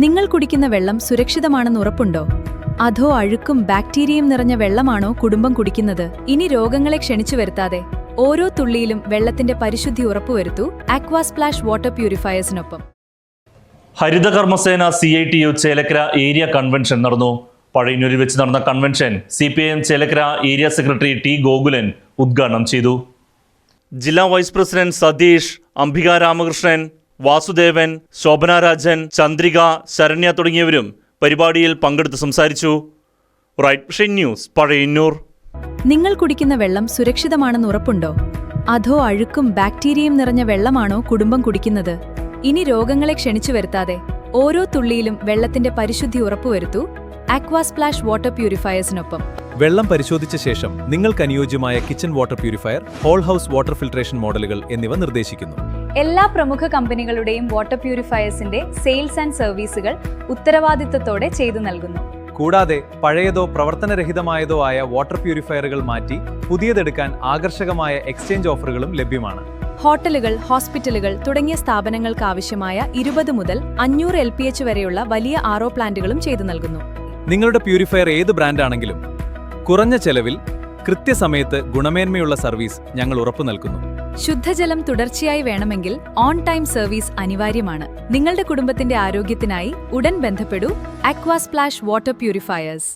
നിങ്ങൾ കുടിക്കുന്ന വെള്ളം സുരക്ഷിതമാണെന്ന് ഉറപ്പുണ്ടോ? അതോ അഴുക്കും ബാക്ടീരിയയും നിറഞ്ഞ വെള്ളമാണോ കുടുംബം കുടിക്കുന്നത്? ഇനി രോഗങ്ങളെ ക്ഷണിച്ചു വരുത്താതെ ഓരോ തുള്ളിയിലും വെള്ളത്തിന്റെ പരിശുദ്ധി ഉറപ്പുവരുത്തൂ ആക്വാസ്പ്ലാഷ് വാട്ടർ പ്യൂരിഫയേഴ്സിനൊപ്പം. ഹരിതകർമ്മസേന CITU ചേലക്കര ഏരിയ കൺവെൻഷൻ നടന്നു. പഴയന്നൂരിൽ വെച്ച് നടന്ന convention CPIM Chelakkara area secretary T. Gokulan ഉദ്ഘാടനം ചെയ്തു. ജില്ലാ വൈസ് പ്രസിഡന്റ് സതീഷ്, അംബിക രാമകൃഷ്ണൻ, വാസുദേവൻ, ശോഭന രാജൻ, ചന്ദ്രിക, ശരണ്യ തുടങ്ങിയവരും പരിപാടിയിൽ പങ്കെടുത്ത് സംസാരിച്ചു. Right Vision News, Pazhayannur. നിങ്ങൾ കുടിക്കുന്ന വെള്ളം സുരക്ഷിതമാണെന്ന് ഉറപ്പുണ്ടോ? അതോ അഴുക്കും ബാക്ടീരിയയും നിറഞ്ഞ വെള്ളമാണോ കുടുംബം കുടിക്കുന്നത്? ഇനി രോഗങ്ങളെ ക്ഷണിച്ചു വരുത്താതെ ഓരോ തുള്ളിയിലും വെള്ളത്തിന്റെ പരിശുദ്ധി ഉറപ്പുവരുത്തൂ ആക്വാസ്പ്ലാഷ് വാട്ടർ പ്യൂരിഫയേഴ്സിനൊപ്പം. വെള്ളം പരിശോധിച്ച ശേഷം നിങ്ങൾക്ക് അനുയോജ്യമായ kitchen water purifier, whole house water filtration മോഡലുകൾ എന്നിവ നിർദ്ദേശിക്കുന്നു. എല്ലാ പ്രമുഖ കമ്പനികളുടെയും വാട്ടർ പ്യൂരിഫയേഴ്സിന്റെ സെയിൽസ് ആൻഡ് സർവീസുകൾ ഉത്തരവാദിത്തത്തോടെ ചെയ്തു നൽകുന്നു. കൂടാതെ പഴയതോ പ്രവർത്തനരഹിതമായതോ ആയ വാട്ടർ പ്യൂരിഫയറുകൾ മാറ്റി പുതിയതെടുക്കാൻ ആകർഷകമായ എക്സ്ചേഞ്ച് ഓഫറുകളും ലഭ്യമാണ്. ഹോട്ടലുകൾ, ഹോസ്പിറ്റലുകൾ തുടങ്ങിയ സ്ഥാപനങ്ങൾക്ക് ആവശ്യമായ 20 മുതൽ 500 LPH വരെയുള്ള വലിയ RO പ്ലാന്റുകളും ചെയ്തു നൽകുന്നു. നിങ്ങളുടെ പ്യൂരിഫയർ ഏത് ബ്രാൻഡാണെങ്കിലും കുറഞ്ഞ ചെലവിൽ കൃത്യസമയത്ത് ഗുണമേന്മയുള്ള സർവീസ് ഞങ്ങൾ ഉറപ്പു നൽകുന്നു. ശുദ്ധജലം തുടർച്ചയായി വേണമെങ്കിൽ ഓൺ ടൈം സർവീസ് അനിവാര്യമാണ്. നിങ്ങളുടെ കുടുംബത്തിന്റെ ആരോഗ്യത്തിനായി ഉടൻ ബന്ധപ്പെടൂ ആക്വാസ്പ്ലാഷ് വാട്ടർ പ്യൂരിഫയേഴ്സ്.